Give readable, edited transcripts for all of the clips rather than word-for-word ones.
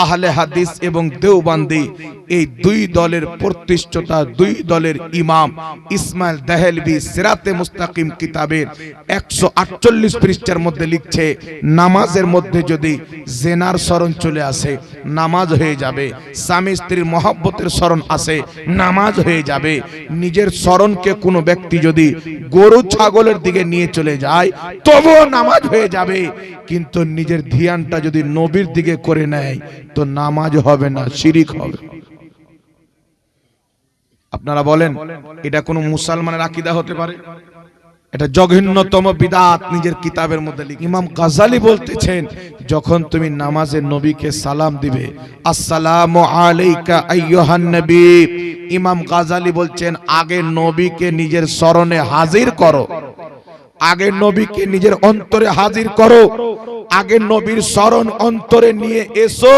আহলে হাদিস এবং দেওবন্দি এই দুই দলের প্রতিষ্ঠাতা দুই দলের ইমাম ইসমাইল দেহলভি সিরাতে মুস্তাকিম কিতাবের 148 পৃষ্ঠার মধ্যে লিখছে, নামাজের মধ্যে যদি জেনার স্মরণ চলে আসে নামাজ হয়ে যাবে, স্বামী স্ত্রীর মহব্বতের স্মরণ আসে নামাজ হয়ে যাবে, নিজের স্মরণকে কোনো ব্যক্তি যদি গরু ছাগলের দিকে নিয়ে চলে যায় তবুও নামাজ হয়ে যাবে, কিন্তু নিজের ধ্যানটা যদি নবীর দিকে করে নেয় তো নামাজ হবে না, শিরিক হবে। আপনারা বলেন এটা কোন মুসলমানের আকীদা হতে পারে? এটা জঘন্যতম বিদআত নিজের কিতাবের মধ্যে লিখে। ইমাম গাজালি বলতেছেন, যখন তুমি নামাজে নবীকে সালাম দিবে, আসসালামু আলাইকা আইয়ুহান নবী, ইমাম গাজালি বলছেন আগে নবীকে নিজের স্মরণে হাজির করো, আগে নবীকে নিজের অন্তরে হাজির করো, আগে নবীর স্মরণ অন্তরে নিয়ে এসো,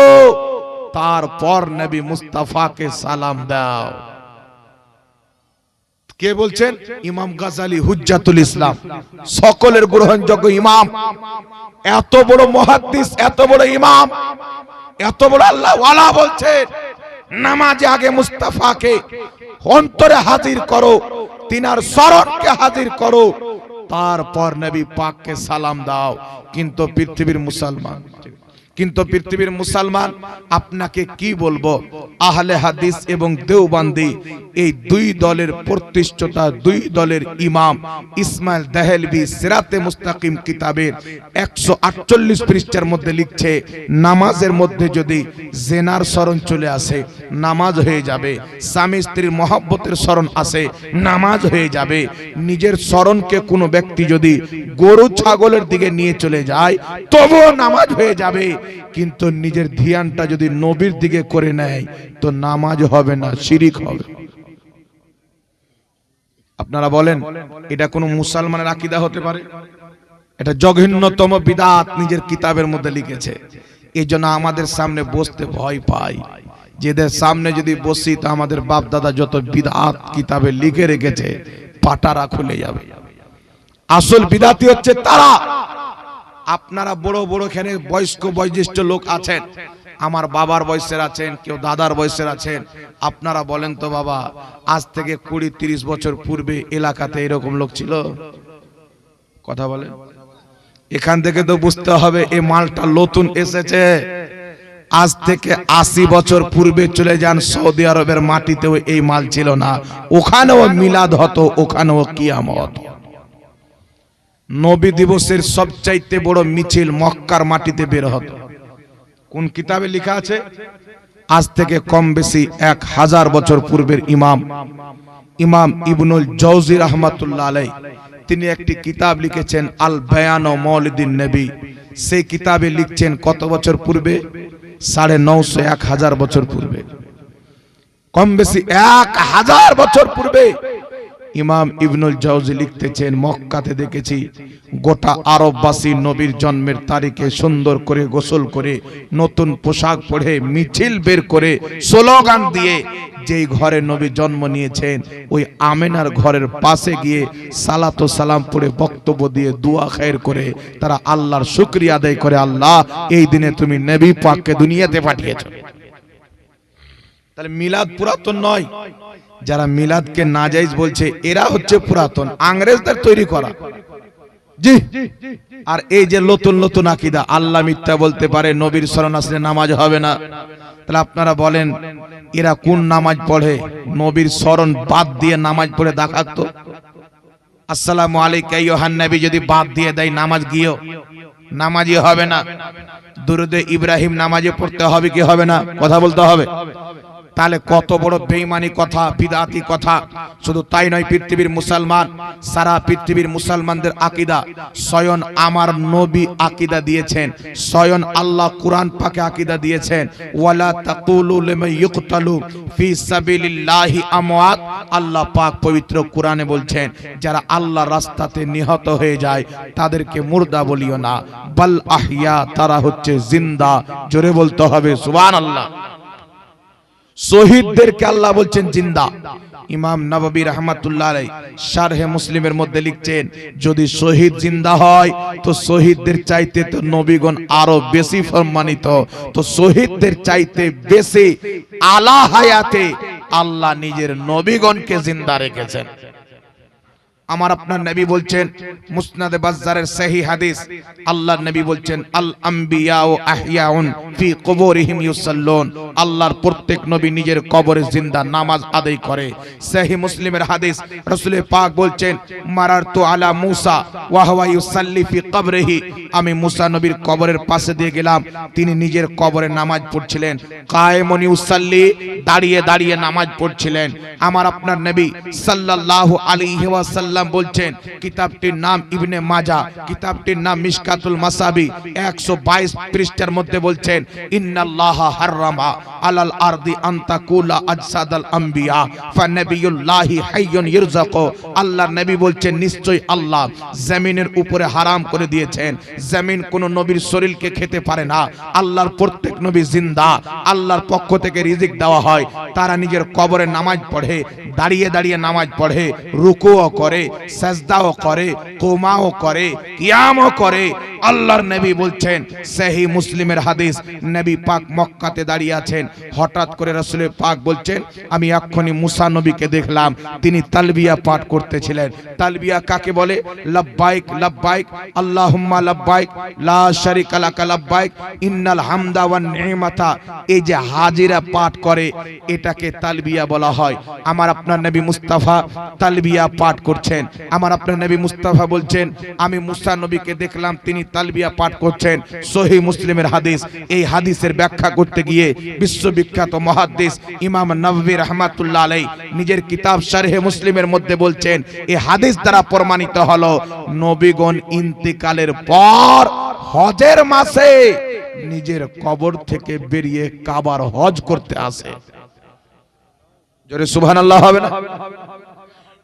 তারপর নবী মুস্তাফাকে সালাম দাও। কে বলছেন? ইমাম গাজালি হুজ্জাতুল ইসলাম, সকলের গ্রহণযোগ্য ইমাম, এত বড় মুহাদ্দিস, এত বড় ইমাম, এত বড় আল্লাহ ওয়ালা বলছেন নামাজে আগে মুস্তাফাকে অন্তরে হাজির করো, তিনার স্মরণকে হাজির করো, তারপর নবী পাককে সালাম দাও। কিন্তু পৃথিবীর মুসলমান আপনাকে কি বলবো, আহলে হাদিস এবং দেওবন্দি এই দুই দলের প্রতিষ্ঠাতা দুই দলের ইমাম ইসমাইল দেহলভি সিরাতে মুস্তাকিম কিতাবের 148 পৃষ্ঠার মধ্যে লিখছে, নামাজের মধ্যে যদি জেনার স্মরণ চলে আসে নামাজ হয়ে যাবে, স্বামী স্ত্রীর মহব্বতের স্মরণ আসে নামাজ হয়ে যাবে, নিজের স্মরণকে কোনো ব্যক্তি যদি গরু ছাগলের দিকে নিয়ে চলে যায় তবুও নামাজ হয়ে যাবে, কিন্তু নিজের ধ্যানটা যদি নবীর দিকে করে নেয় তো নামাজ হবে না, শিরিক হবে। আপনারা বলেন এটা কোন মুসলমানের আকীদা হতে পারে? এটা জঘন্যতম বিদআত নিজের কিতাবের মধ্যে লিখেছে। এই জন্য আমাদের সামনে বসতে ভয় পাই, যেদের সামনে যদি বসি তো আমাদের বাপ দাদা যত বিদআত কিতাবে লিখে রেখেছে পাটারা খুলে যাবে। আসল বিদআতি হচ্ছে তারা। আপনারা বড় বড় এখানে বয়স্ক বয়োজ্যেষ্ঠ লোক আছেন, আমার বাবার বয়সের আছেন, কেউ দাদার বয়সের আছেন, আপনারা বলেন তো বাবা, আজ থেকে 20-30 বছর পূর্বে এলাকাতে এরকম লোক ছিল? কথা বলেন। এখান থেকে তো বুঝতে হবে এই মালটা নতুন এসেছে। আজ থেকে 80 বছর পূর্বে চলে যান সৌদি আরবের মাটিতেও এই মাল ছিল না, ওখানেও মিলাদ হতো, ওখানেও কিয়ামত। নবী দিবসের সবচাইতে বড় মিছিল মক্কার মাটিতে বের হতো। কোন কিতাবে লেখা আছে? আজ থেকে কম বেশি 1000 বছর পূর্বের ইমাম ইবনুল জাওজি রাহমাতুল্লাহ আলাইহি তিনি একটি কিতাব লিখেছেন আল বায়ান ও মাউলিদিন নবী। সেই কিতাবে লিখছেন কত বছর পূর্বে? 950 1000 বছর পূর্বে, কম বেশি 1000 বছর পূর্বে ইমাম ইবনুল জাওজি লিখতেছেন, মক্কাতে দেখেছি গোটা আরববাসী নবীর জন্মের তারিখে সুন্দর করে গোসল করে নতুন পোশাক পরে মিছিল বের করে স্লোগান দিয়ে যেই ঘরে নবী জন্ম নিয়েছেন ওই আমেনার ঘরের পাশে গিয়ে সালাত ও সালাম পড়ে বক্তব্য দিয়ে দোয়া খায়ের করে তারা আল্লাহর শুকরিয়া আদায় করে, আল্লাহ এই দিনে তুমি নবী পাককে দুনিয়াতে পাঠিয়েছো। তাহলে মিলাদ পুরাতন নয়। যারা মিলাদকে নাজায়েজ বলছে এরা হচ্ছে পুরাতন, ইংরেজদের তৈরি করা। জি, আর এই যে নতুন নতুন আকীদা, আল্লাহ মিথ্যা বলতে পারে, নবীর স্মরণ আসলে নামাজ হবে না। তাহলে আপনারা বলেন এরা কোন নামাজ পড়ে? নবীর স্মরণ বাদ দিয়ে নামাজ পড়ে দেখাতো। আসসালামু আলাইকা আইয়ুহান নবী যদি বাদ দিয়ে দেয় নামাজ গিয়েও নামাজই হবে না। দুরুদে ইব্রাহিম নামাজে পড়তে হবে কি হবে না? কথা বলতে হবে। তাহলে কত বড় বেঈমানি কথা, বিদআতি কথা। শুধু তাই নয়, পৃথিবীর মুসলমান, সারা পৃথিবীর মুসলমানদের আকীদা স্বয়ং আমার নবী আকীদা দিয়েছেন, স্বয়ং আল্লাহ কুরআন পাকে আকীদা দিয়েছেন, ওয়ালা তাকুলু লিমান ইউকতালু ফি সাবিলিল্লাহি আমওয়াত। আল্লাহ পাক পবিত্র কুরআনে বলছেন যারা আল্লাহর রাস্তাতে নিহত হয়ে যায় তাদেরকে মুর্দা বলিও না, বাল আহইয়া, তারা হচ্ছে জিন্দা। জোরে বলতে হবে সুবহানাল্লাহ। শহীদদেরকে আল্লাহ বলছেন জিন্দা। ইমাম নববী রাহমাতুল্লাহ আলাইহি শারহে মুসলিমের মধ্যে লিখছেন, যদি শহীদ জিন্দা হয় তো শহীদদের চাইতে তো নবীগণ আরো বেশি সম্মানিত, তো শহীদদের চাইতে বেশি আলা হায়াতে আল্লাহ নিজের নবীগণকে জিন্দা রেখেছেন। আমার আপনার নবী বলছেন, মুসনাদে বাজ্জারের সহিহ হাদিস, আল্লাহর নবী বলছেন, আল আম্বিয়া ও আহিয়াউন ফি কুবুরিহিম ইউসাল্লুন, আল্লাহর প্রত্যেক নবী নিজের কবরে জিন্দা নামাজ আদায় করে। সহিহ মুসলিমের হাদিস, রাসূল পাক বলছেন, মারারতু আলা মুসা ওয়া হুয়া ইউসাল্লি ফি কবরিহি, আমি মুসা নবীর কবরের পাশে দিয়ে গেলাম, তিনি নিজের কবরে নামাজ পড়ছিলেন। কায়েমুন ইউসাল্লি, দাঁড়িয়ে দাঁড়িয়ে নামাজ পড়ছিলেন। আমার আপনার নবী সাল্লাল্লাহু আলাইহি ওয়াসাল্লাম বলছেন, কিতাবটির নাম ইবনে মাজা, কিতাবটির নাম মিশকাতুল মাসাবি, 122 পৃষ্ঠার মধ্যে বলছেন, ইন্নাল্লাহা হাররামা আলাল আরদি আন তাকুলা আজসাদাল আম্বিয়া ফানাবিয়ুল্লাহি হাইয়ুন ইরযাকু, আল্লাহর নবী বলছেন, নিশ্চয় আল্লাহ জমিনের উপরে হারাম করে দিয়েছেন, জমিন কোন নবীর শরীরকে খেতে পারে না। আল্লাহর প্রত্যেক নবী জিন্দা, আল্লাহর পক্ষ থেকে রিজিক দেওয়া হয়। তারা নিজের কবরে নামাজ পড়ে, দাঁড়িয়ে দাঁড়িয়ে নামাজ পড়ে, রুকুও করে, সাজদাও করে, কোমাও করে, কিয়ামও করে। আল্লাহর নবী বলছেন, সহিহ মুসলিমের হাদিস, নবী পাক মক্কাতে দাঁড়িয়ে আছেন, হঠাৎ করে রাসূল পাক বলছেন, আমি এক্ষুনি মুসা নবীকে দেখলাম, তিনি তালবিয়া পাঠ করতেছিলেন। তালবিয়া কাকে বলে? লাব্বাইক লাব্বাইক আল্লাহুম্মা লাব্বাইক লা শারিকা লাকা লাব্বাইক ইন্নাল হামদা ওয়ান নি'মাতা, এই যে হাজিরা পাঠ করে এটাকে তালবিয়া বলা হয়। আমার আপনার নবী মুস্তাফা তালবিয়া পাঠ করছেন। আমার আপনার নবী মুস্তাফা বলছেন, আমি মুসা নবীকে দেখলাম, তিনি তালবিয়া পাঠ করছেন। সহিহ মুসলিমের হাদিস। এই হাদিসের ব্যাখ্যা করতে গিয়ে বিশ্ববিখ্যাত মুহাদ্দিস ইমাম নববী রাহমাতুল্লাহ আলাইহি নিজের কিতাব শারহে মুসলিমের মধ্যে বলছেন, এই হাদিস দ্বারা প্রমাণিত হলো নবীগণ ইন্তিকালের পর হজের মাসে নিজের কবর থেকে বেরিয়ে কাবার হজ করতে আসে। জোরে সুবহানাল্লাহ হবে না?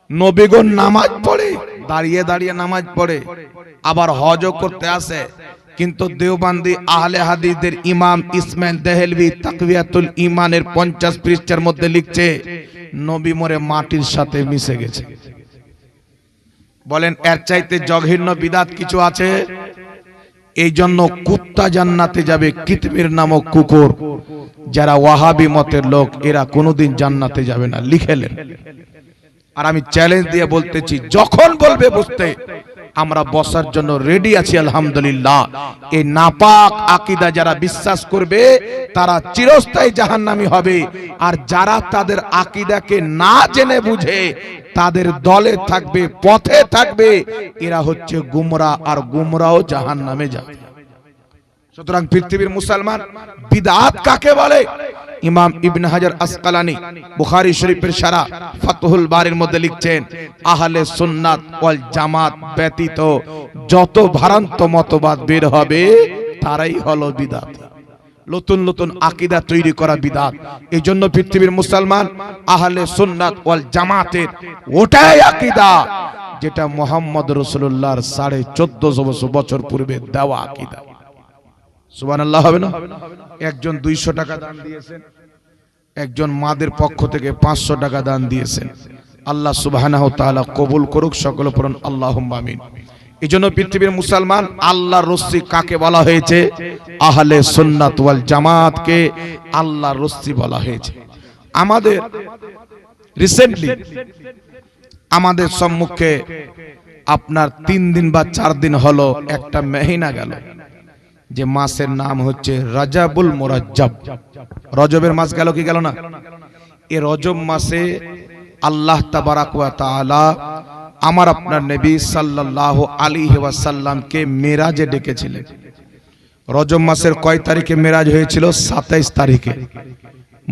নবীগণ নামাজ পড়ে, দাঁড়িয়ে দাঁড়িয়ে নামাজ পড়ে, আবার হজও করতে আসে। কিন্তু দেওবন্দি আহলে হাদিসদের ইমাম ইসমাইল দেহলভি তাকওয়াতুল ঈমানের 50 পৃষ্ঠার মধ্যে লিখছে, নবী মরে মাটির সাথে মিশে গেছে। বলেন এর চাইতে জঘন্য বিদাত কিছু আছে? এই জন্য কুত্তা জান্নাতে যাবে, কিতমির নামক কুকুর। যারা ওয়াহাবি মতের লোক, এরা কোনোদিন জান্নাতে যাবে না, লিখেলেন। আর আমি চ্যালেঞ্জ দিয়ে বলতেছি, যখন বলবে বুঝতে, আমরা বসার জন্য রেডি আছি আলহামদুলিল্লাহ। এই নাপাক আকীদা যারা বিশ্বাস করবে তারা চিরস্থায়ী জাহান্নামী হবে, আর যারা তাদের আকীদাকে না জেনে বুঝে তাদের দলে থাকবে, পথে থাকবে, এরা হচ্ছে গুমরা, আর গুমরাও জাহান্নামে যাবে। সুতরাং পৃথিবীর মুসলমান, বিদআত কাকে বলে? ইমাম ইবনে হাজার আসকালানি বুখারী শরীফের শারা ফাতহুল বারির মধ্যে লিখছেন, আহলে সুন্নাত ওয়াল জামাত ব্যতীত যত ভ্রান্ত মতবাদ বের হবে তারাই হলো বিদআত। নতুন নতুন আকীদা তৈরি করা বিদআত। এই জন্য পৃথিবীর মুসলমান আহলে সুন্নাত ওয়াল জামাতের ওটাই আকীদা যেটা মুহাম্মদ রাসূলুল্লাহর 1450 বছর পূর্বে দেওয়া আকীদা। সুবহানাল্লাহ হবে না? একজন 200 টাকা দান দিয়েছেন, একজন মাদের পক্ষ থেকে 500 টাকা দান দিয়েছেন। আল্লাহ সুবহানাহু ওয়া তাআলা কবুল করুক, সকলে পড়ুন আল্লাহুম্মা আমিন। এজন্য পৃথিবীর মুসলমান, আল্লাহর রসূল কাকে বলা হয়েছে? আহলে সুন্নাত ওয়াল জামাতকে আল্লাহর রসূল বলা হয়েছে। আমাদের রিসেন্টলি আমাদের সম্মুখে আপনার 3 দিন বা 4 দিন হলো একটা মহিনা গেল, যে মাসের নাম হচ্ছে রাজাবুল মুরাজ্জাব। রজবের মাস গেল কি গেল না? এই রজব মাসে আল্লাহ তাবারাক ওয়া তাআলা আমার আপনার নবী সাল্লাল্লাহু আলাইহি ওয়াসাল্লামকে মেরাজে ডেকেছিলেন। রজব মাসের কয় তারিখে মেরাজ হয়েছিল? 27 তারিখে।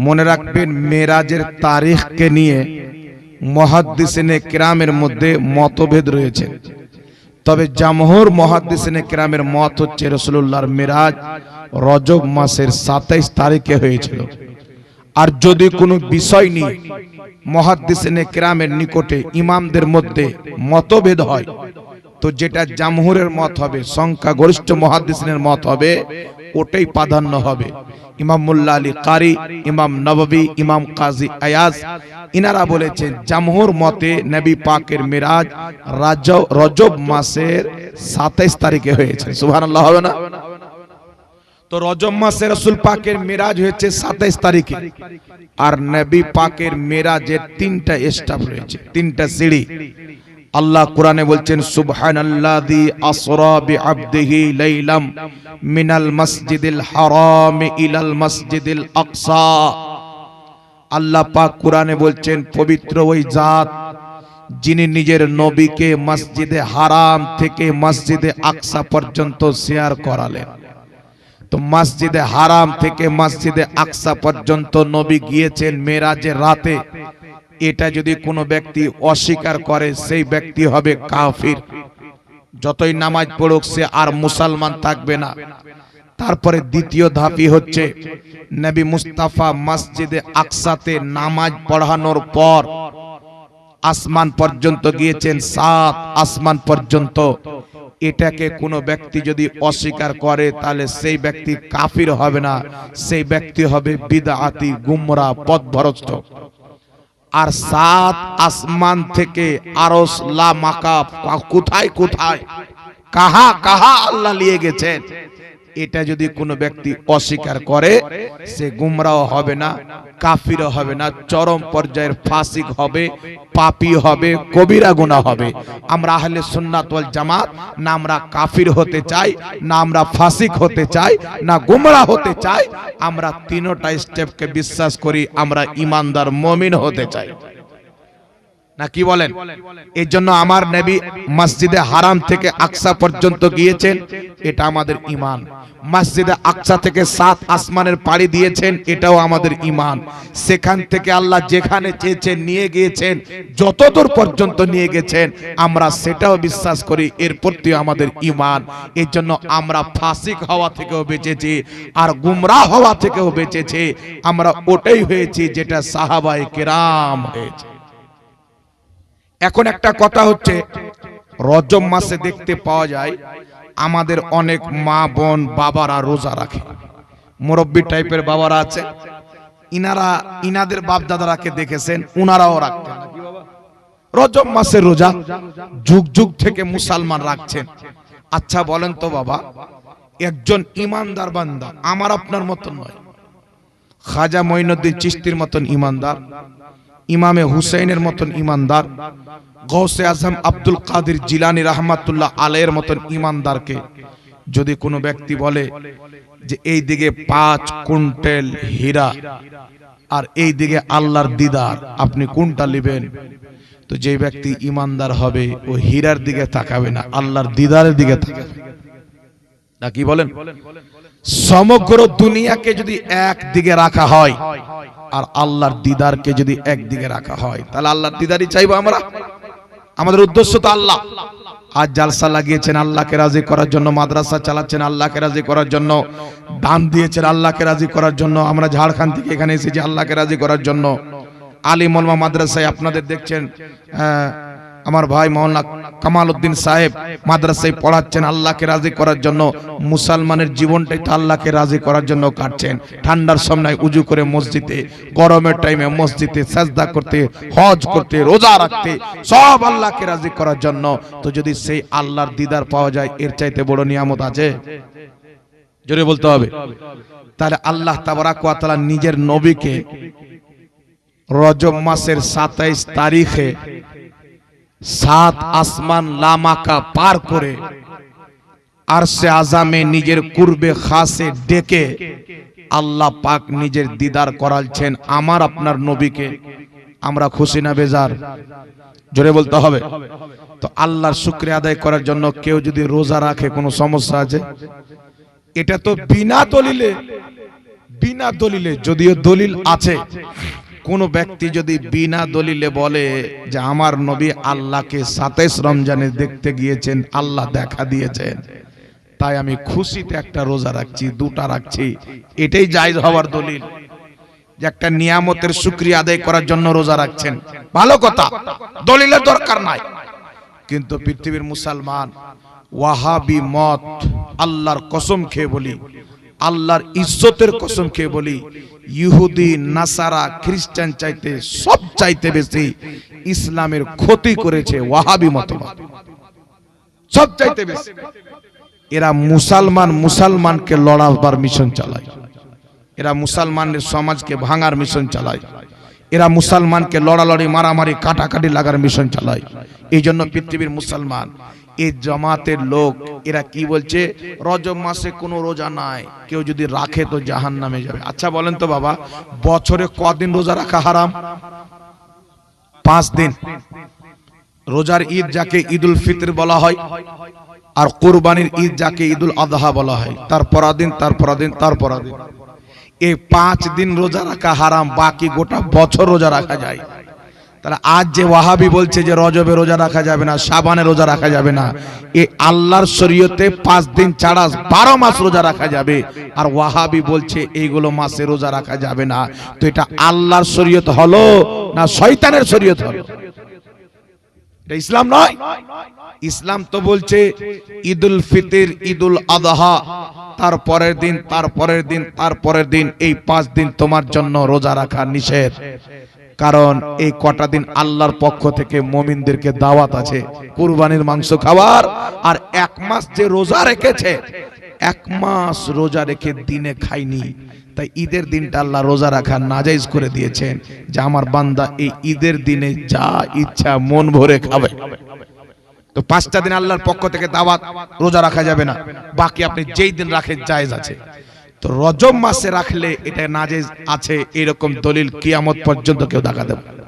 মনে রাখবেন, মেরাজের তারিখকে নিয়ে মুহাদ্দিসিনে কিরামের মধ্যে মতভেদ রয়েছে। তবে জামহুর মুহাদ্দিসিনে কিরামের মত হচ্ছে রাসূলুল্লাহর মেরাজ রজব মাসের 27 তারিখে হয়েছিল। আর যদি কোনো বিষয় নিয়ে মুহাদ্দিসিনে কিরামের নিকটে ইমামদের মধ্যে মতভেদ হয়, তো যেটা জামহুরের মত হবে, সংখ্যাগরিষ্ঠ মুহাদ্দিসিনের মত হবে, ওটাই প্রাধান্য হবে। ইমাম মোল্লা আলী কারি, ইমাম নববী, ইমাম কাজী আয়াজ ইনারা বলেছেন জামহুর মতে নবী পাকের মিরাজ রজব মাসের 27 তারিখে হয়েছে। সুবহানাল্লাহ হবে না? তো রজব মাসে রাসূল পাকের মিরাজ হয়েছে 27 তারিখে। আর নবী পাকের মিরাজের 3টা স্টেপ রয়েছে, 3টা সিঁড়ি। আল্লাহ কোরআনে বলছেন সুবহানাল্লাযী আসরা বিআবদিহি লাইলাম মিনাল মাসজিদিল হারাম ইলাল মাসজিদিল আকসা। আল্লাহ পাক কোরআনে বলছেন পবিত্র ওই জাত যিনি নিজের নবীকে মসজিদে হারাম থেকে মসজিদে আকসা পর্যন্ত শেয়ার করালেন। তো মসজিদে হারাম থেকে মসজিদে আকসা পর্যন্ত নবী গিয়েছেন মেরাজের রাতে। এটা যদি কোনো ব্যক্তি অস্বীকার করে সেই ব্যক্তি হবে কাফির, যতই নামাজ পড়ুক সে আর মুসলমান থাকবে না। তারপরে দ্বিতীয় ধাপই হচ্ছে নবী মুস্তাফা মসজিদে আকসাতে নামাজ পড়ানোর পর আসমান পর্যন্ত গিয়েছেন, 7 আসমান পর্যন্ত। এটাকে কোনো ব্যক্তি যদি অস্বীকার করে তাহলে সেই ব্যক্তি কাফির হবে না, সেই ব্যক্তি হবে বিদআতি, গুমরা, পথভ্রষ্ট। আর 7 আসমান থেকে আরশ লা মাকাব, কোথায় কোথায় কাহা কাহা আল্লাহ নিয়ে গেছেন, এটা যদি কোনো ব্যক্তি অস্বীকার করে সে গুমরাও হবে না, কাফিরও হবে না, চরম পর্যায়ের ফাসিক হবে, পাপী হবে, কবিরা গুনাহ হবে। আমরা আহলে সুন্নাত ওয়াল জামাত না আমরা কাফির হতে চাই, না আমরা ফাসিক হতে চাই, না গুমরা হতে চাই। আমরা তিনটা স্টেপকে বিশ্বাস করি, আমরা ঈমানদার মুমিন হতে চাই। না কি বলেন? এই জন্য আমার নবী মসজিদে হারাম থেকে আকসা পর্যন্ত গিয়েছেন, এটা আমাদের ঈমান। মসজিদে আকসা থেকে 7 আসমানের পাড়ি দিয়েছেন, এটাও আমাদের ঈমান। সেখান থেকে আল্লাহ যেখানে চেয়েছেন নিয়ে গিয়েছেন, যতদূর পর্যন্ত নিয়ে গেছেন আমরা সেটাও বিশ্বাস করি, এর প্রতি আমাদের ঈমান। এই জন্য আমরা ফাসিক হওয়া থেকেও বেঁচেছি আর গুমরাহ হওয়া থেকেও বেঁচেছি। আমরা ওটাই হয়েছি যেটা সাহাবায়ে কেরাম হয়েছে। এখন একটা কথা হচ্ছে, রজব মাসে দেখতে পাওয়া যায় আমাদের অনেক মা বোন বাবারা রোজা রাখে, মুরব্বী টাইপের বাবারা আছে, ইনাদের বাপ দাদারাকে দেখেছেন উনারাও রাখতেন রজব মাসের রোজা, যুগ যুগ থেকে মুসলমান রাখছেন। আচ্ছা বলেন তো বাবা, একজন ইমানদার বান্দা আমার আপনার মতন নয়, খাজা মঈনুদ্দিন চিশতির মতন ইমানদার, ইমামে হুসাইনের মতন ইমানদার, গৌসে আজম আব্দুল কাদের জিলানী রাহমাতুল্লাহ আলাইহির মতন ইমানদারকে যদি কোনো ব্যক্তি বলে যে এই দিকে 5 কুইন্টাল হীরা আর এই দিকে আল্লাহর দিদার, আপনি কোনটা নেবেন? তো যে ব্যক্তি ইমানদার হবে ও হীরার দিকে তাকাবে না, আল্লাহর দিদারের দিকে তাকাবে। না কি বলেন? সমগ্র দুনিয়াকে যদি এক দিকে রাখা হয় আর আল্লাহর দিদারকে যদি একদিকে রাখা হয়, তাহলে আল্লাহর দিদারই চাইবো আমরা। আমাদের উদ্দেশ্য তো আল্লাহ। আজ জালসা লাগিয়েছেন আল্লাহকে রাজি করার জন্য, মাদ্রাসা চালাচ্ছেন আল্লাহকে রাজি করার জন্য, দান দিয়েছেন আল্লাহকে রাজি করার জন্য, আমরা ঝাড়খণ্ড থেকে এখানে এসেছি আল্লাহকে রাজি করার জন্য। আলিম ওলামা মাদ্রাসায় আপনাদের দেখছেন, আমার ভাই মাওলানা কামাল উদ্দিন সাহেব মাদ্রাসায় পড়াচ্ছেন আল্লাহকে রাজি করার জন্য। মুসলমানের জীবনটাই তো আল্লাহকে রাজি করার জন্য কাটছেন। ঠান্ডার সময় উজু করে মসজিদে, গরমের টাইমে মসজিদে সাজদা করতে, হজ করতে, রোজা রাখতে, সব আল্লাহকে রাজি করার জন্য। তো যদি সেই আল্লাহর দিদার পাওয়া যায়, এর চাইতে বড় নিয়ামত আছে? জোরে বলতে হবে। তাহলে আল্লাহ তাবারাক ওয়া তাআলা নিজের নবীকে রজব মাসের 27 তারিখে 7 আসমান লামাকা পার করে আরশে আযামে নিজের কুরবে খাসে ডেকে আল্লাহ পাক নিজের দিদার করালছেন আমার আপনার নবীকে। আমরা খুশি না বেজার? জোরে বলতে হবে। তো আল্লাহর শুকরিয়া আদায় করার জন্য কেউ যদি রোজা রাখে কোনো সমস্যা আছে? এটা তো বিনা দলিলে, যদিও দলিল আছে, কোন ব্যক্তি যদি বিনা দলিলে বলে যে আমার নবী আল্লাহকে 27 রমজানে দেখতে গিয়েছেন, আল্লাহ দেখা দিয়েছেন, তাই আমি খুশিতে একটা রোজা রাখছি, 2টা রাখছি, এটাই জায়েজ হওয়ার দলিল। যে একটা নিয়ামতের শুকরিয়া আদায় করার জন্য রোজা রাখছেন, ভালো কথা, দলিলের দরকার নাই। কিন্তু পৃথিবীর মুসলমান ওয়াহাবি মত, আল্লাহর কসম খেয়ে বলি, আল্লাহর ইজ্জতের কসম খেয়ে বলি, ইহুদি নাসারা খ্রিস্টান চাইতে সব চাইতে বেশি ইসলামের ক্ষতি করেছে ওয়াহাবি মতবাদ, সব চাইতে বেশি। এরা মুসলমানকে লড়াবার মিশন চালায়, এরা মুসলমানের সমাজকে ভাঙার মিশন চালায়, এরা মুসলমানকে লড়ালড়ি মারামারি কাটাকাটি লাগার মিশন চালায়। এই জন্য পৃথিবীর মুসলমান এই জামাতের লোক এরা কি বলছে, রজব মাসে কোনো রোজা নাই, কেউ যদি রাখে তো জাহান্নামে যাবে। আচ্ছা বলেন তো বাবা, বছরে কদিন রোজা রাখা হারাম? 5 দিন। রোজার ঈদ যাকে ঈদুল ফিতর বলা হয়, আর কুরবানির ঈদ যাকে ঈদুল আযহা বলা হয়, তার পরাদিন এই 5 দিন রোজা রাখা হারাম, বাকি গোটা বছর রোজা রাখা যায়। তাহলে আজ যে ওয়াহাবি বলছে যে রজবে রোজা রাখা যাবে না, শাবানে রোজা রাখা যাবে না, এই আল্লাহর শরীয়তে 5 দিন ছাড়া 12 মাস রোজা রাখা যাবে, আর ওয়াহাবি বলছে এইগুলো মাসে রোজা রাখা যাবে না। তো এটা আল্লাহর শরীয়ত হলো না শয়তানের শরীয়ত হলো? এটা ইসলাম নয়। ইসলাম তো বলছে ঈদুল ফিতর, ঈদুল আযহা, তারপরের দিন এই 5 দিন তোমার জন্য রোজা রাখা নিষেধ। কারণ এই কটা দিন আল্লাহর পক্ষ থেকে মুমিনদেরকে দাওয়াত আছে কুরবানির মাংস খাওয়ার। আর 1 মাস যে রোজা রেখেছে, 1 মাস রোজা রেখে দিনে খায়নি, তাই ঈদের দিনটা আল্লাহ রোজা রাখা নাজায়েজ করে দিয়েছেন, যে আমার বান্দা এই ঈদের দিনে যা ইচ্ছা মন ভরে খাবে। তো 5টা দিন আল্লাহর পক্ষ থেকে দাওয়াত, রোজা রাখা যাবে না, বাকি আপনি যেই দিন রাখেন জায়েজ আছে। তো রজব মাসে রাখলে এটা নাজেজ আছে এরকম দলিল কিয়ামত পর্যন্ত কেউ দেখাতে পারে না।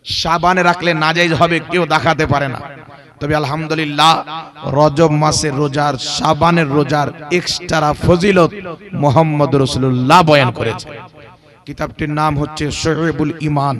শাবানে রাখলে নাজেজ হবে কেউ দেখাতে পারে না। তবে আলহামদুলিল্লাহ রজব মাসের রোজার, শাবানের রোজার এক্সট্রা ফজিলত মুহাম্মদ রাসূলুল্লাহ বয়ান করেছে। কিতাবটির নাম হচ্ছে শুউবুল ঈমান,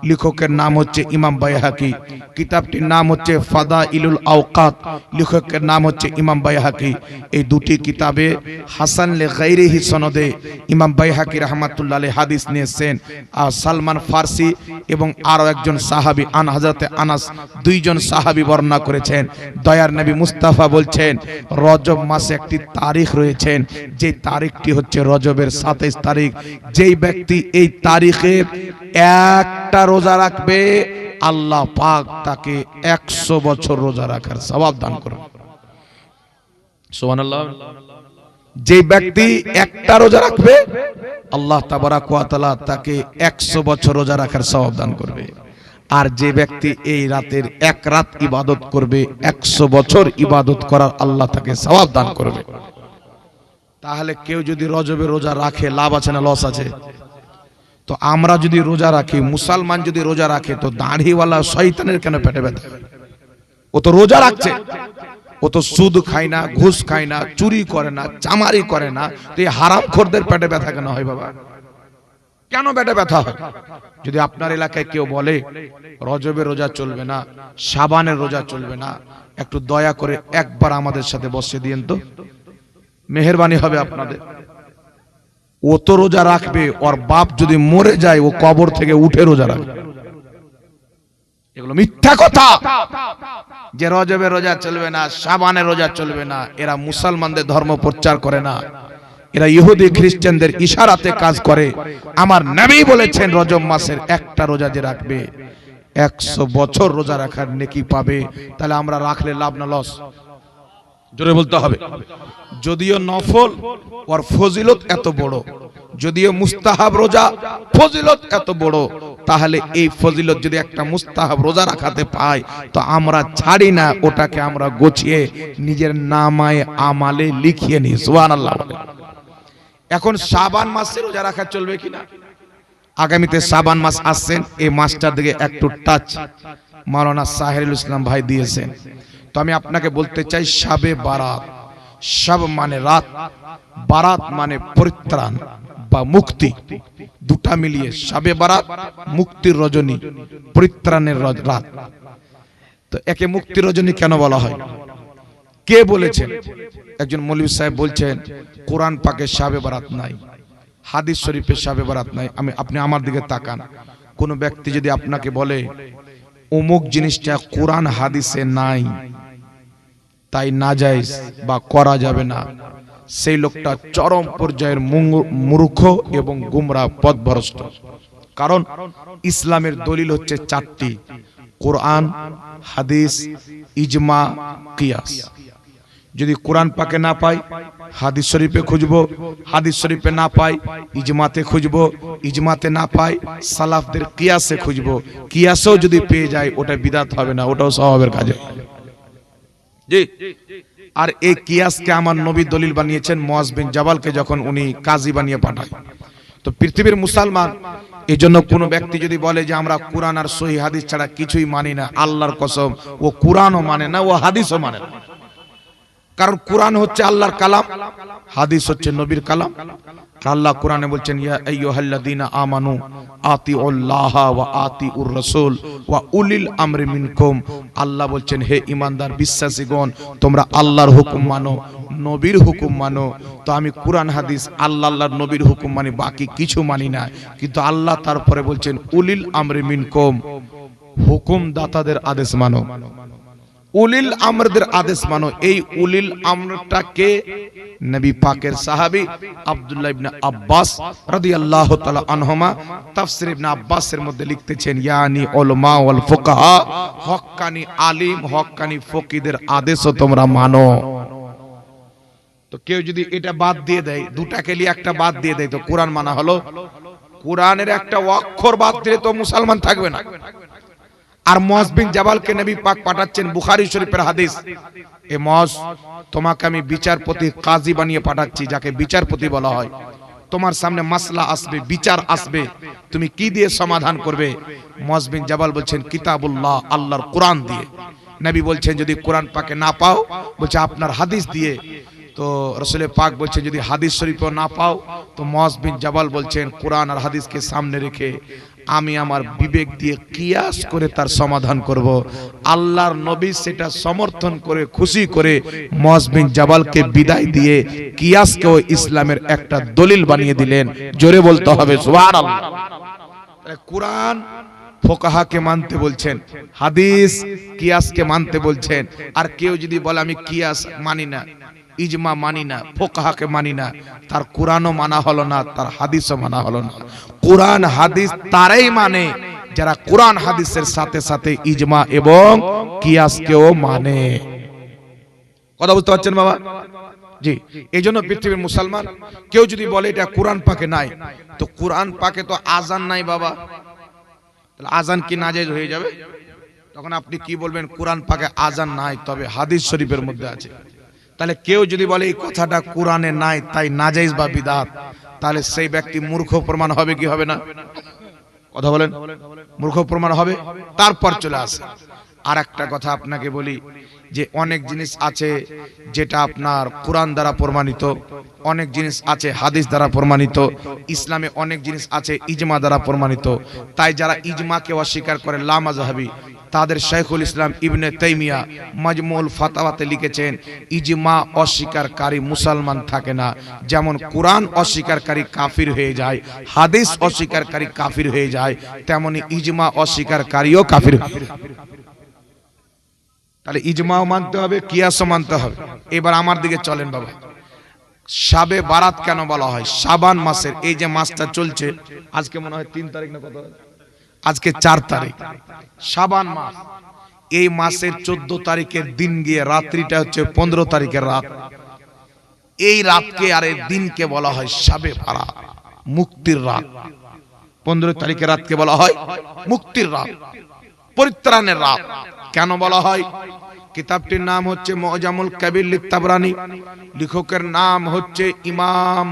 লেখকের নাম হচ্ছে ইমাম বাইহাকি। কিতাবটির নাম হচ্ছে ফাদাইলুল আওকাত, লেখকের নাম হচ্ছে ইমাম বাইহাকি। এই দুটি কিতাবে হাসান লে গায়রিহি সনদে ইমাম বাইহাকি রাহমাতুল্লাহ আলাইহি হাদিস নিয়েছেন। আর সালমান ফারসি এবং আরো একজন সাহাবী হযরতে আনাস, 2 জন সাহাবী বর্ণনা করেছেন। দয়ার নবী মুস্তাফা বলছেন রজব মাসে একটি তারিখ রয়েছেন, যে তারিখটি হচ্ছে রজবের 27 তারিখ। যেই ব্যক্তি এই তারিখে একটা রোজা রাখবে, আল্লাহ পাক তাকে 100 বছর রোজা রাখার সওয়াব দান করবে। সুবহানাল্লাহ। যে ব্যক্তি একটা রোজা রাখবে, আল্লাহ তাবারাক ওয়া তাআলা তাকে 100 বছর রোজা রাখার সওয়াব দান করবে। আর যে ব্যক্তি এই রাতের 1 রাত ইবাদত করবে, 100 বছর ইবাদত করার আল্লাহ তাকে সওয়াব দান করবে। তাহলে কেউ যদি রজবে রোজা রাখে লাভ আছে না লস আছে? তো আমরা যদি রোজা রাখি, মুসলমান যদি রোজা রাখে, তো দাড়িওয়ালা শয়তানের কেন পেটে ব্যথা? ও তো রোজা রাখছে, ও তো সুদ খায় না, ঘুষ খায় না, চুরি করে না, চামারি করে না, তো এই হারামখোরদের পেটে ব্যথা কেন হয় বাবা? কেন পেটে ব্যথা হয়? যদি আপনার এলাকায় কেউ বলে রজবের রোজা চলবে না, শাবানের রোজা চলবে না, একটু দয়া করে একবার আমাদের সাথে বসে দিয়েন তো, মেহেরবানি হবে আপনাদের। ও তো রোজা রাখবে, ওর বাপ যদি মরে যায় ও কবর থেকে উঠে রোজা রাখবে। এগুলো মিথ্যা কথা যে রজবের রোজা চলবে না, শাবানের রোজা চলবে না। এরা মুসলমানদের ধর্ম প্রচার করে না, এরা ইহুদি খ্রিস্টানদের ইশারাতে কাজ করে। আমার নবী বলেছেন রজব মাসের একটা রোজা যে রাখবে 100 বছর রোজা রাখার নেকি পাবে। তাহলে আমরা রাখলে লাভ না লস? জোরে বলতে হবে। যদিও নফল ওর ফজিলত এত বড়, যদিও মুস্তাহাব রোজা ফজিলত এত বড়, তাহলে এই ফজিলত যদি একটা মুস্তাহাব রোজা রাখাতে পাই, তো আমরা ছাড়ি না, ওটাকে আমরা গোছিয়ে নিজের নামায়ে আমালে লিখিয়ে নিই। সুবহানাল্লাহ। এখন শাবান মাসে রোজা রাখা চলবে কিনা? আগামীতে শাবান মাস আসছেন, এই মাসটার দিকে একটু টাচ মাওলানা সাহেরুল ইসলাম ভাই দিয়েছেন। তো আমি আপনাকে বলতে চাই, শাবে বারাত, শাব মানে রাত, বারাত মানে পরিত্রাণ বা মুক্তি, দুটা মিলিয়ে শাবে বারাত, মুক্তির রজনী, পরিত্রাণের রাত। তো একে মুক্তির রজনী কেন বলা হয়? কে বলেছেন? একজন মৌলভী সাহেব বলছেন কোরআন পাকে শাবে বারাত নাই, হাদিস শরীফে শাবে বারাত নাই। আপনি আমার দিকে তাকান, কোন ব্যক্তি যদি আপনাকে বলে অমুক জিনিসটা কোরআন হাদিসে নাই, তাই নাজায়েজ বা করা যাবে না, সেই লোকটা চরম পর্যায়ের মূর্খ এবং গুমরা পথভ্রষ্ট। কারণ ইসলামের দলিল হচ্ছে চারটি: কোরআন, হাদিস, ইজমা, কিয়াস। যদি কোরআন পাকে না পাই, হাদিস শরীফে খুঁজবো, হাদিস শরীফে না পাই, ইজমাতে খুঁজবো, ইজমাতে না পাই, সালাফদের কিয়াসে খুঁজবো। কিয়াসও যদি পেয়ে যায়, ওটা বিদআত হবে না, ওটাও সওয়াবের কাজে। জি। আর এই কিয়াসকে আমার নবী দলিল বানিয়েছেন মুআজ বিন জাবালকে যখন উনি কাজী বানিয়ে পাঠায়। তো পৃথিবীর মুসলমান এই জন্য কোন ব্যক্তি যদি বলে যে আমরা কোরআন আর সহি হাদিস ছাড়া কিছুই মানি না, আল্লাহর কসম ও কোরআনও মানে না, ও হাদিসও মানে না। কারণ কোরআন হচ্ছে আল্লাহর কালাম, হাদিস হচ্ছে নবীর কালাম। আল্লাহ কোরআনে বলছেন, ইয়া আইয়ুহাল্লাযীনা আমানু আতিউল্লাহ ওয়া আতিউর রাসূল ওয়া উলিল আমরি মিনকুম। আল্লাহ বলছেন, হে ঈমানদার বিশ্বাসীগণ, তোমরা আল্লাহর হুকুম মানো, নবীর হুকুম মানো। তো আমি কোরআন হাদিস আল্লাহর নবীর হুকুম মানি, বাকি কিছু মানি না। কিন্তু আল্লাহ তারপরে বলছেন উলিল আমরি মিনকুম, হুকুম দাতাদের আদেশ মানো, উলিল আমরদের আদেশ মানো। এই উলিল আমরটাকে নবী পাকের সাহাবী আব্দুল্লাহ ইবনে আব্বাস রাদিয়াল্লাহু তাআলা আনহুমা তাফসীর ইবনে আব্বাসের মধ্যে লিখতেছেন, ইয়ানি উলামা ওয়াল ফুকাহা, হক্কানি আলিম, হক্কানি ফকিহদের আদেশও তোমরা মানো। তো কেউ যদি এটা বাদ দিয়ে দেয়, দুটাকে নিয়ে একটা বাদ দিয়ে দেয়, তো কোরআন মানা হলো? কোরআনের একটা অক্ষর বাদ দিলে তো মুসলমান থাকবে না। আর মুআজ বিন জাবালকে নবী পাক পাঠাচ্ছেন, বুখারী শরীফের হাদিস, এ মুআজ, তোমাকে আমি বিচারপতি কাজী বানিয়ে পাঠাচ্ছি, যাকে বিচারপতি বলা হয়। তোমার সামনে মাসলা আসবে, বিচার আসবে, তুমি কি দিয়ে সমাধান করবে? মুআজ বিন জাবাল বলছেন, কিতাবুল্লাহ, আল্লাহর কোরআন দিয়ে। নবী বলছেন, যদি কোরআন পাকে না পাও, বলছে আপনার হাদিস দিয়ে। তো রাসূল পাক বলছেন, যদি হাদিস শরীফও না পাও, তো মুআজ বিন জাবাল বলছেন, কোরআন আর হাদিসকে সামনে রেখে আমি আমার বিবেক দিয়ে কিয়াস করে তার সমাধান করব। আল্লাহর নবী সেটা সমর্থন করে, খুশি করে মুআজ বিন জাবালকে বিদায় দিয়ে কিয়াসকেও ইসলামের একটা দলিল বানিয়ে দিলেন। জোরে বলতে হবে সুবহানাল্লাহ। কোরআন ফুকাহাকে মানতে বলছেন, হাদিস কিয়াসকে মানতে বলছেন। আর কেউ যদি বলে আমি কিয়াস মানি না, ইজমা মানি না, ফুকাহাকে মানি না, তার কোরআনও মানা হলো না, তার হাদিসও মানা হলো না। কোরআন হাদিস তারাই মানে যারা কোরআন হাদিসের সাথে সাথে ইজমা এবং কিয়াসকেও মানে। কথা বুঝতে পারছেন বাবা? জি। এই জন্য পৃথিবীর মুসলমান কেউ যদি বলে এটা কোরআন পাকে নাই, তো কোরআন পাকে তো আজান নাই বাবা, তাহলে আজান কি নাজায়েজ হয়ে যাবে? তখন আপনি কি বলবেন? কোরআন পাকে আজান নাই, তবে হাদিস শরীফের মধ্যে আছে। তাহলে কেউ যদি বলে এই কথাটা কোরআনে নাই, তাই নাজায়েজ বা বিদআত, তাহলে সেই ব্যক্তি মূর্খ প্রমাণ হবে কি হবে না? কথা বলেন, মূর্খ প্রমাণ হবে। তারপর চলে আসে আর একটা কথা আপনাকে বলি, যে অনেক জিনিস আছে যেটা আপনার কোরআন দ্বারা প্রমাণিত, অনেক জিনিস আছে হাদিস দ্বারা প্রমাণিত, ইসলামে অনেক জিনিস আছে ইজমা দ্বারা প্রমাণিত। তাই যারা ইজমাকে অস্বীকার করে লা মাযহাবী, তাদের শাইখুল ইসলাম ইবনে তাইমিয়া মাজমুল ফাতাওয়াতে লিখেছেন, ইজমা অস্বীকারী মুসলমান থাকে না। যেমন কোরআন অস্বীকারী কাফির হয়ে যায়, হাদিস অস্বীকারী কাফির হয়ে যায়, তেমনি ইজমা অস্বীকারীও কাফির হয়ে যায়। তাহলে ইজমাও মানতে হবে, কিয়াসও মানতে হবে। এবার আমার দিকে চলেন বাবা। শাবে বারাত কেন বলা হয়? শাবান মাসের এই যে মাসটা চলছে, আজকে মনে হয় 3 তারিখ না কত, আজকে 4 তারিখ, শাবান মাস। এই মাসের 14 তারিখের দিন গিয়ে রাত্রিটা হচ্ছে 15 তারিখের রাত। এই রাতকে আর এই দিনকে বলা হয় শাবে বারাত, মুক্তির রাত। 15 তারিখের রাতকে বলা হয় মুক্তির রাত, পরিত্রাণের রাত। কেন বলা হয়? কিতাবটির নাম হচ্ছে মুআজামুল কাবীর লিত-তাবরানী, লেখকের নাম হচ্ছে ইমাম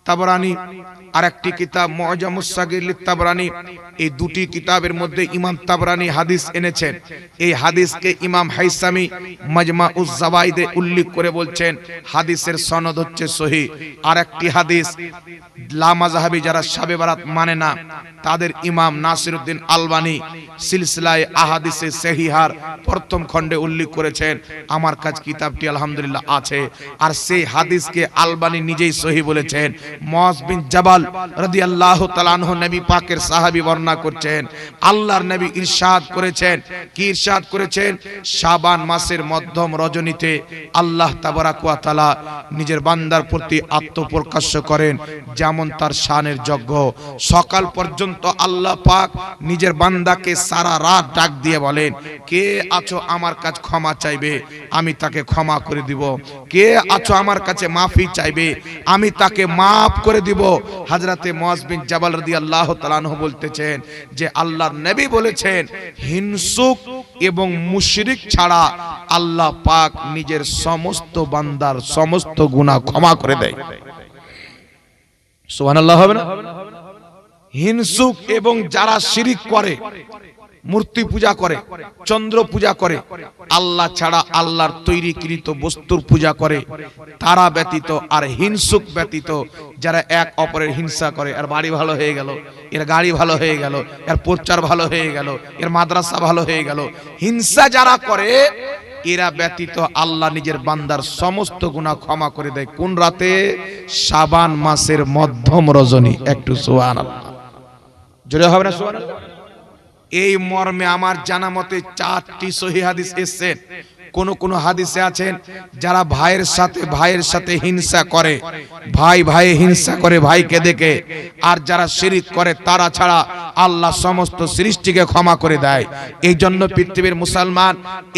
তাবরানী। আর একটি কিতাব মুআজামুস সাগীর লিত-তাবরানী। এই দুটি কিতাবের মধ্যে ইমাম তাবরানী হাদিস এনেছেন। এই হাদিসকে ইমাম হাইসামি মাজমাউজ জাওয়াইদে উল্লেখ করে বলছেন হাদিসের সনদ হচ্ছে সহিহ। আর একটি হাদিস লা মাযহাবী যারা শাবে বারাত মানে না, তাদের ইমাম নাসিরউদ্দিন আলবানী সিলসিলায়ে আহাদিসে সহিহার প্রথম খণ্ডে উল্লেখ করেছেন। আমার কাছে কিতাবটি আলহামদুলিল্লাহ আছে। আর সেই হাদিসকে আলবানী নিজেই সহিহ বলেছেন। মুআজ বিন জাবাল জাবাল রাদিয়াল্লাহু তাআলা আনহু নবী পাকের সাহাবী বর্ণনা করছেন, আল্লাহর নবী ইরশাদ করেছেন, কি ইরশাদ করেছেন? শাবান মাসের মধ্যম রজনীতে আল্লাহ তাবারাক ওয়া তাআলা নিজের বান্দার প্রতি আত্মপ্রকাশ করেন যেমন তার শানের যোগ্য। সকাল পর্যন্ত আল্লাহ পাক নিজের বান্দাকে সারা রাত ডাক দিয়ে বলেন, কে আছো আমার কাছে ক্ষমা চাইবে, আমি তাকে ক্ষমা করে দিব। কে আছো আমার কাছে মাফি চাইবে, আমি তাকে মাফ করে দিব। হযরতে মুআজ বিন জাবাল রাদিয়াল্লাহু তাআলা আনহু বলতেছেন যে আল্লাহর নবী বলেছেন, হিংসুক এবং মুশরিক ছাড়া আল্লাহ পাক নিজের সমস্ত বান্দার সমস্ত গুনাহ ক্ষমা করে দেয়। সুবহানাল্লাহ হবে না? হিংসুক এবং যারা শিরিক করে, মূর্তি পূজা করে, চন্দ্র পূজা করে, আল্লাহ ছাড়া আল্লাহর তৈরিকৃত বস্তুর পূজা করে, তারা ব্যতীত আর হিংসুক ব্যতীত যারা এক অপরের হিংসা করে, এর বাড়ি ভালো হয়ে গেল, এর গাড়ি ভালো হয়ে গেল, এর প্রচার ভালো হয়ে গেল, এর মাদ্রাসা ভালো হয়ে গেল, হিংসা যারা করে এরা ব্যতীত আল্লাহ নিজের বান্দার সমস্ত গুনাহ ক্ষমা করে দেয়। কোন রাতে? শাবান মাসের মধ্যম রজনী। একটু সুবহানাল্লাহ জোরে হবে না? সুবহানাল্লাহ। এই মর্মে আমার জানা মতে 4টি সহিহ হাদিস এসেছে। কোন হাদিসে আছেন যারা ভাইয়ের সাথে হিংসা করে, ভাই হিংসা করে ভাইকে দেখে, আর যারা শিরিক করে তারা ছাড়া আল্লাহ সমস্ত সৃষ্টিকে ক্ষমা করে দেয়। এই জন্য পৃথিবীর মুসলমান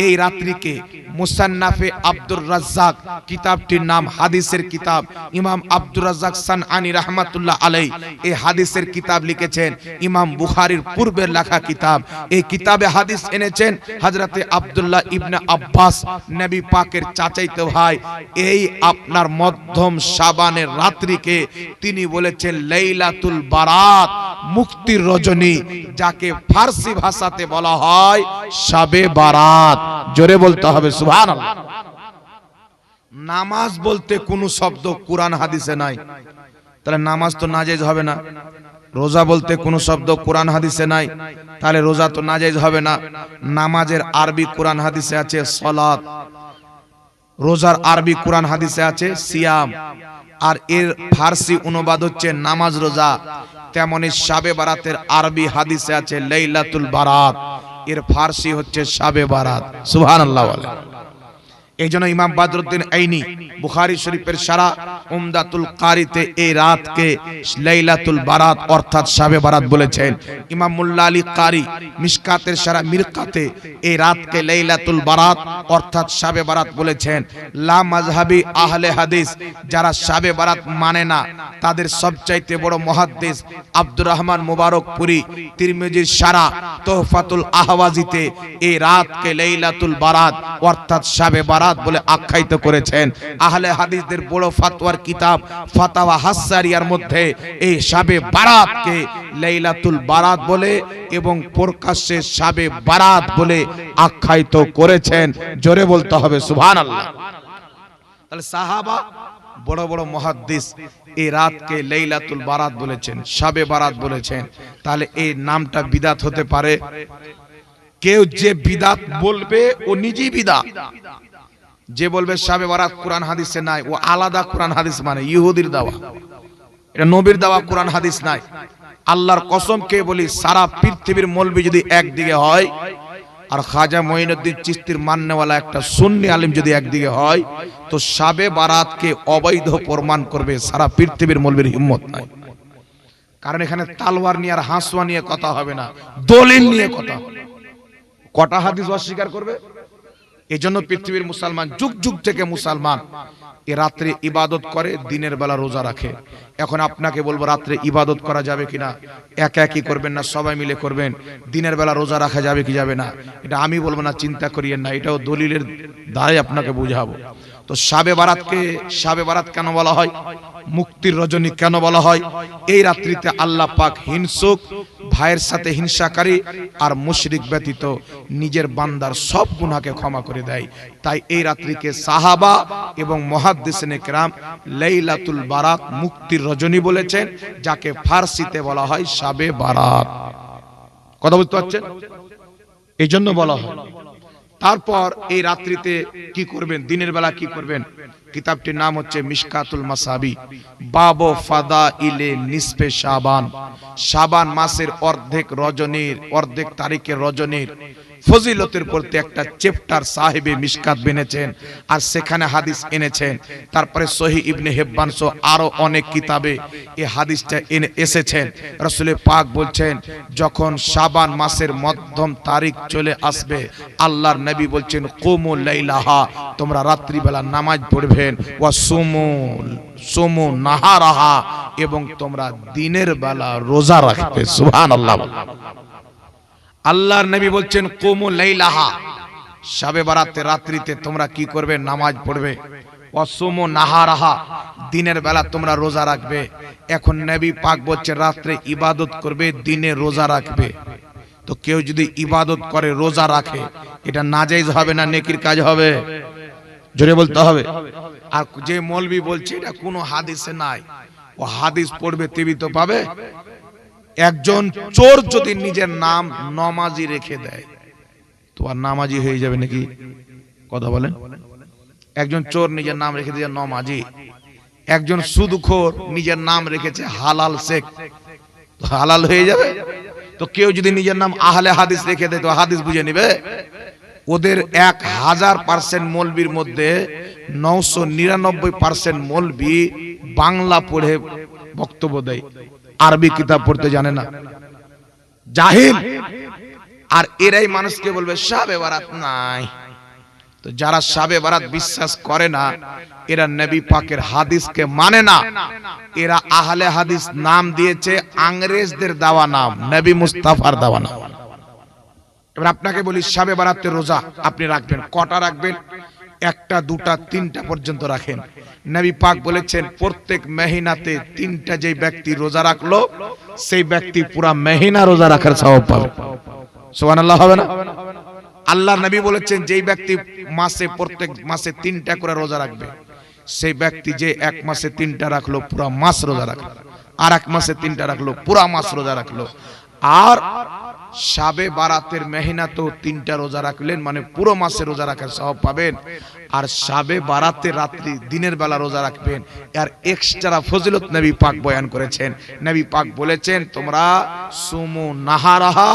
এই রাত্রিকে মুসান্নাফে আব্দুর রাজ্জাক, কিতাবটির নাম হাদিসের কিতাব, ইমাম আব্দুর রাজ্জাক সানআনী রাহমাতুল্লাহ আলাইহি এই হাদিসের কিতাব লিখেছেন। ইমাম বুখারীর পূর্বের লেখা কিতাব। এই কিতাবে হাদিস এনেছেন হযরতে আব্দুল্লাহ ইবনে আব্বাস, নবী পাকের চাচাইতো ভাই। এই আপনার মধ্যম শাবানের রাত্রিকে তিনি বলেছেন লাইলাতুল বারাত, মুক্তির রজনী, যাকে ফার্সি ভাষাতে বলা হয় শাবে বারাত। জোরে বলতে হবে সুবহানাল্লাহ। নামাজ বলতে কোনো শব্দ কোরআন হাদিসে নাই, তাহলে নামাজ তো নাজায়েজ হবে না। রোজা বলতে কোনো শব্দ কোরআন হাদিসে নাই, তাহলে রোজা তো নাজায়েজ হবে না। নামাজের আরবি কোরআন হাদিসে আছে সালাত, রোজার আরবি কোরআন হাদিসে আছে সিয়াম, আর এর ফার্সি অনুবাদ হচ্ছে নামাজ রোজা। তেমনি শাবে বারাতের আরবি হাদিসে আছে লাইলাতুল বারাত, এর ফার্সি হচ্ছে শাবে বারাত। সুবহানাল্লাহ বলে। এই জন্য ইমাম বদরুদ্দিন আইনি বুখারী শরীফের সারা উমদাতুল কারিতে এই রাতকে লাইলাতুল বারাত অর্থাৎ শাবে বারাত বলেছেন। ইমাম মুল্লা আলী কারি মিশকাতের সারা মিরকাতে এই রাতকে লাইলাতুল বারাত অর্থাৎ শাবে বারাত বলেছেন। লা মাযহাবি আহলে হাদিস যারা শাবে বারাত মানে না, তাদের সবচাইতে বড় মুহাদ্দিস আব্দুর রহমান মুবারকপুরি তিরমিজির সারা তোহফাতুল আহওয়াজিতে এই রাতকে লাইলাতুল বারাত অর্থাৎ শাবে বারাত বলে আখ্যায়িত করেছেন। আহলে হাদিসদের বড় ফতোয়ার কিতাব ফাতাওয়া হাসারিয়ার মধ্যে এই শাবে বারাতকে লাইলাতুল বারাত বলে এবং প্রকাশ্যে শাবে বারাত বলে আখ্যায়িত করেছেন। জোরে বলতে হবে সুবহানাল্লাহ। তাহলে সাহাবা বড় বড় মুহাদ্দিস এই রাতকে লাইলাতুল বারাত বলেছেন, শাবে বারাত বলেছেন। তাহলে এই নামটা বিদআত হতে পারে? কেউ যে বিদআত বলবে ও নিজেই বিদআত। যে বলবে শাবে বারাত কোরআন হাদিসে নাই, ও আলাদা কোরআন হাদিস মানে, ইহুদির দাওয়া। এটা নবীর দাওয়া কোরআন হাদিস নাই। আল্লাহর কসম কে বলি, সারা পৃথিবীর মৌলবি যদি একদিকে হয় আর খাজা মঈনুদ্দিন চিশতির মাননেওয়ালা একটা সুন্নি আলিম যদি একদিকে হয়, তো শাবে বারাতকে অবৈধ প্রমাণ করবে সারা পৃথিবীর মৌলবির হিম্মত নাই। কারণ এখানে তালওয়ার নিয়ে আর হাঁসুয়া নিয়ে কথা হবে না, দলিল নিয়ে কথা হবে। কটা হাদিস অস্বীকার করবে? এই জন্য পৃথিবীর মুসলমান যুগ যুগ থেকে মুসলমান এ রাত্রে ইবাদত করে, দিনের বেলা রোজা রাখে। এখন আপনাকে বলবো রাত্রে ইবাদত করা যাবে কিনা? একা একই করবেন না সবাই মিলে করবেন? দিনের বেলা রোজা রাখা যাবে কি যাবে না? এটা আমি বলবো না, চিন্তা করিয়েন না, এটাও দলিলের দ্বারাই আপনাকে বুঝাবো। তো শাবে বারাতকে শাবে বারাত কেন বলা হয়? মুক্তির রজনী কেন বলা হয়? এই রাত্রিতে আল্লাহ পাক হিংসুক, ভাইয়ের সাথে হিংসাকারী আর মুশরিক ব্যতীত নিজের বান্দার সব গুনাহকে ক্ষমা করে দেয়। তাই এই রাত্রিকে সাহাবা এবং মুহাদ্দিসিনে কেরাম লাইলাতুল বারাত মুক্তির রজনী বলেছেন, যাকে ফার্সিতে বলা হয় শাবে বারাত। কথা বুঝতে পারছেন? এই জন্য বলা হয়। তারপর এই রাত্রিতে কি করবেন, দিনের বেলা কি করবেন? কিতাবটির নাম হচ্ছে মিশকাতুল মাসাবি, বাবু ফাদাইলে নিসফে শাবান। শাবান মাসের অর্ধেক তারিখের রজনীর ফজিলতের প্রতি একটা চ্যাপ্টার সাহেবে মিশকাত বেনেছেন, আর সেখানে হাদিস এনেছেন। তারপরে সহিহ ইবনে হিব্বান সহ আরো অনেক কিতাবে এই হাদিসটা এসেছেন। রাসূল পাক বলছেন, যখন শাবান মাসের মধ্যম তারিখ চলে আসবে, আল্লাহর নবী বলছেন, কুমু লাইলাহা, তোমরা রাত্রিবেলা নামাজ পড়বেন, ওয়া সুমু নাহারাহা, এবং তোমরা দিনের বেলা রোজা রাখবে। সুবহানাল্লাহ। আল্লাহর নবী বলছেন, কুমু লাইলাহা, শবে বরাতের রাত্রিতে তোমরা কি করবে? নামাজ পড়বে। ওয়াসুমু নাহারাহা, দিনের বেলা তোমরা রোজা রাখবে। এখন নবী পাক বলছেন, রাত্রে ইবাদত করবে, দিনে রোজা রাখবে। তো কেউ যদি ইবাদত করে, রোজা রাখে, এটা নাজায়েজ হবে না নেকির কাজ হবে? জোরে বলতে হবে। আর যে মৌলবি বলছে এটা কোনো হাদিসে নাই, ও হাদিস পড়বে তেবি তো পাবে। একজন চোর যদি নিজের নাম নমাজি রেখে দেয়, তো আর নামাজি হয়ে যাবে নাকি? কথা বলেন। একজন চোর নিজের নাম রেখে দিয়েছে নমাজি, একজন সুদখোর নিজের নাম রেখেছে হালাল শেখ, তো হালাল হয়ে যাবে? তো কেউ যদি নিজের নাম আহলে হাদিস রেখে দেয়, তো হাদিস বুঝে নিবে? ওদের 1000% মৌলবীর মধ্যে 999% মৌলবী বাংলা পড়ে বক্তব্য দেয়, আরবি কিতাব পড়তে জানে না, জাহিল। আর এরাই মানুষকে বলবে শাবে বারাত নাই। তো যারা শাবে বারাত বিশ্বাস করে না, এরা নবী পাকের হাদিসকে মানে না, এরা আহলে হাদিস নাম দিয়েছে ইংরেজদের দেওয়া নাম, নবী মুস্তাফার দেওয়া নাম। এবার আপনাকে বলি, শাবে বারাতের রোজা আপনি রাখবেন, কটা রাখবেন? 1টা 2টা 3টা পর্যন্ত রাখেন। নবী পাক বলেছেন, প্রত্যেক মহিনাতে 3টা যে ব্যক্তি রোজা রাখলো, সেই ব্যক্তি পুরা মহিনা রোজা রাখার সওয়াব পাবে। সুবহানাল্লাহ হবে না? আল্লাহর নবী বলেছেন, যেই ব্যক্তি প্রত্যেক মাসে 3টা করে রোজা রাখবে, সেই ব্যক্তি যে এক মাসে 3টা রাখলো, পুরা মাস রোজা রাখলো। আর এক মাসে 3টা রাখলো, পুরা মাস রোজা রাখলো। আর শাবে বারাতের মেহনাতেও 3টা রোজা রাখলেন, মানে পুরো মাসে রোজা রাখার সওয়াব পাবেন। আর শাবে বারাতের রাত্রি দিনের বেলা রোজা রাখবেন, আর এক্সট্রা ফজিলত নবী পাক বয়ান করেছেন। নবী পাক বলেছেন, তোমরা সুমু নাহারাহা,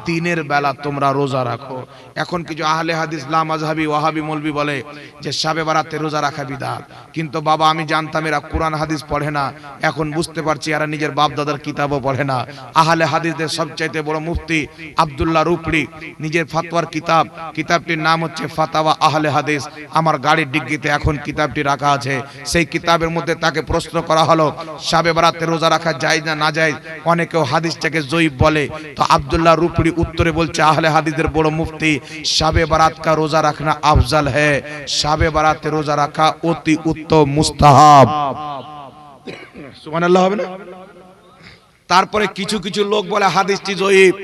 দিনের বেলা তোমরা রোজা রাখো। এখন কিছু আহলে হাদিস লা মাযহাবি ওয়াহাবি মৌলবি বলে যে শাবে বারাতে রোজা রাখা বিদআত। কিন্তু বাবা, আমি জানতাম এরা কোরআন হাদিস পড়ে না, এখন বুঝতে পারছি এরা নিজের বাপ দাদার কিতাবও পড়ে না। আহলে হাদিসদের সবচাইতে বড় মুফতি আব্দুল্লাহ রুপড়ি নিজের ফাতোয়ার কিতাবটির নাম হচ্ছে ফাতাওয়া আহলে হাদিস। আমার গাড়ির ডিগ্গিতে এখন কিতাবটি রাখা আছে। সেই কিতাবের মধ্যে তাকে প্রশ্ন করা হলো, শাবে বারাতে রোজা রাখা জায়েজ না নাজায়েজ? অনেকেও হাদিসটাকে জয়ীফ বলে। তো আব্দুল্লাহ রুপড়ি উত্তরে বলছে, আহলে হাদিসদের বড় মুফতি, শাবে বারাত কা রোজা রাখনা আফজাল है, শাবে বারাতে রোজা রাখা অতি উত্তম মুস্তাহাব। সুবহানাল্লাহ হবে না? তারপরে কিছু কিছু লোক বলে হাদিসটি জয়ীফ।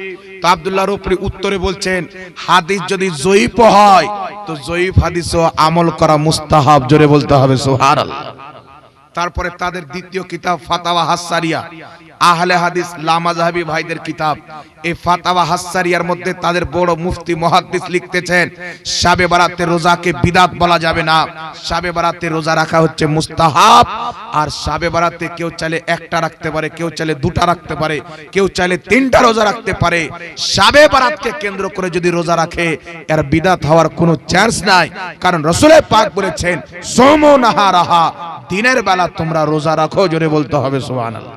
তো আব্দুল্লাহ রুপড়ি উত্তরে বলছেন, হাদিস যদি জয়ীফ হয়, তো জয়ীফ হাদিসও আমল করা মুস্তাহাব। জোরে বলতে হবে সুবহানাল্লাহ। তারপরে তাদের দ্বিতীয় কিতাব ফাতাওয়া হাসারিয়া, আহলে হাদিস লা মাযহাবি ভাইদের কিতাব। এই ফাতাওয়া হাসারিয়ার মধ্যে তাদের বড় মুফতি মুহাদ্দিস লিখতেছেন, শাবে বারাতে রোজাকে বিদআত বলা যাবে না, শাবে বারাতে রোজা রাখা হচ্ছে মুস্তাহাব। আর শাবে বারাতে কেউ চাইলে 1টা রাখতে পারে, কেউ চাইলে 2টা রাখতে পারে, কেউ চাইলে 3টা রোজা রাখতে পারে। শাবে বারাতকে কেন্দ্র করে যদি রোজা রাখে, এর বিদআত হওয়ার কোনো চান্স নাই। কারণ রাসূল পাক বলেছেন, সুমু নাহারাহা, দিনের বেলা তোমরা রোজা রাখো। জোরে বলতে হবে সুবহানাল্লাহ।